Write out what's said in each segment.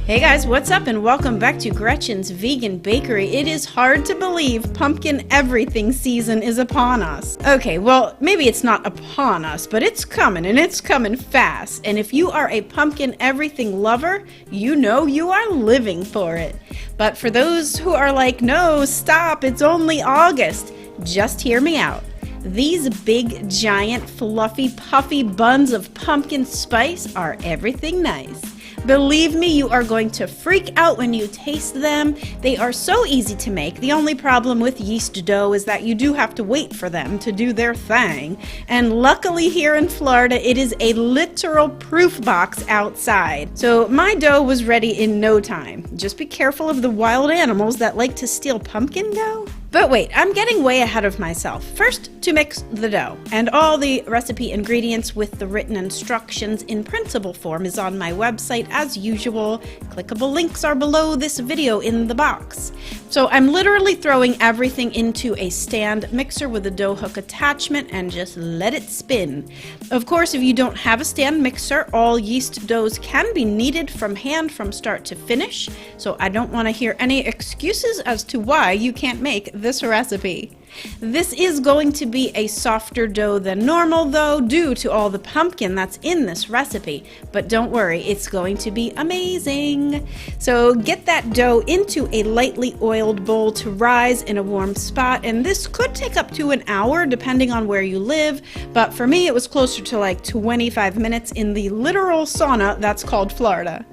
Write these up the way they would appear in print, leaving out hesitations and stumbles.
Hey guys, what's up and welcome back to Gretchen's Vegan Bakery. It is hard to believe pumpkin everything season is upon us. Okay, well, maybe it's not upon us, but it's coming and it's coming fast. And if you are a pumpkin everything lover, you know you are living for it. But for those who are like, no, stop, it's only August, just hear me out. These big, giant, fluffy, puffy buns of pumpkin spice are everything nice. Believe me, you are going to freak out when you taste them. They are so easy to make. The only problem with yeast dough is that you do have to wait for them to do their thing. And luckily here in Florida, it is a literal proof box outside. So my dough was ready in no time. Just be careful of the wild animals that like to steal pumpkin dough. But wait, I'm getting way ahead of myself. First, to mix the dough, and all the recipe ingredients with the written instructions in printable form is on my website as usual. Clickable links are below this video in the box. So I'm literally throwing everything into a stand mixer with a dough hook attachment and just let it spin. Of course, if you don't have a stand mixer, all yeast doughs can be kneaded from hand from start to finish. So I don't want to hear any excuses as to why you can't make this recipe. This is going to be a softer dough than normal though, due to all the pumpkin that's in this recipe. But don't worry, it's going to be amazing. So get that dough into a lightly oiled bowl to rise in a warm spot, and this could take up to an hour depending on where you live, but for me it was closer to like 25 minutes in the literal sauna that's called Florida.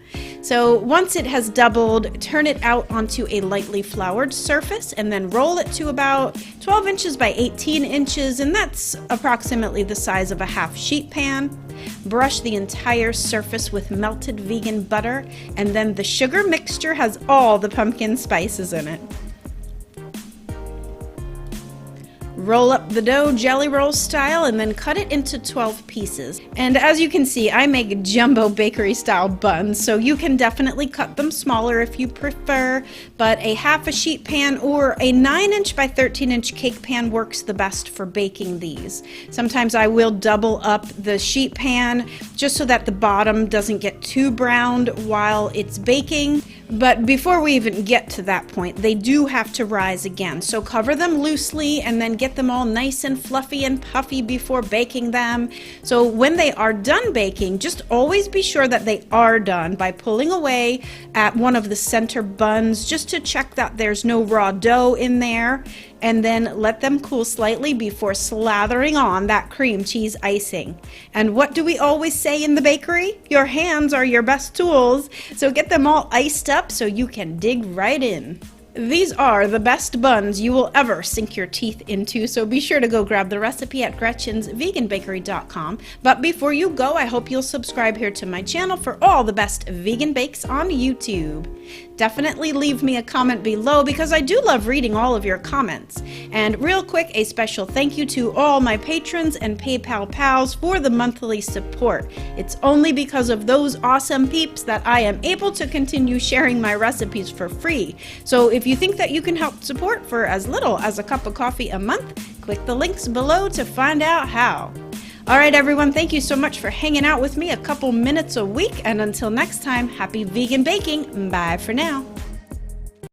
So once it has doubled, turn it out onto a lightly floured surface and then roll it to about 12 inches by 18 inches, and that's approximately the size of a half sheet pan. Brush the entire surface with melted vegan butter, and then the sugar mixture has all the pumpkin spices in it. Roll up the dough jelly roll style and then cut it into 12 pieces. And as you can see, I make jumbo bakery style buns, so you can definitely cut them smaller if you prefer, but a half a sheet pan or a 9-inch by 13-inch cake pan works the best for baking these. Sometimes I will double up the sheet pan just so that the bottom doesn't get too browned while it's baking. But before we even get to that point, they do have to rise again. So cover them loosely and then get them all nice and fluffy and puffy before baking them. So when they are done baking, just always be sure that they are done by pulling away at one of the center buns just to check that there's no raw dough in there. And then let them cool slightly before slathering on that cream cheese icing. And what do we always say in the bakery? Your hands are your best tools, so get them all iced up so you can dig right in. These are the best buns you will ever sink your teeth into, so be sure to go grab the recipe at gretchensveganbakery.com. But before you go, I hope you'll subscribe here to my channel for all the best vegan bakes on YouTube. Definitely leave me a comment below because I do love reading all of your comments. And real quick, a special thank you to all my patrons and PayPal pals for the monthly support. It's only because of those awesome peeps that I am able to continue sharing my recipes for free. So if you think that you can help support for as little as a cup of coffee a month, click the links below to find out how. All right, everyone, thank you so much for hanging out with me a couple minutes a week. And until next time, happy vegan baking. Bye for now.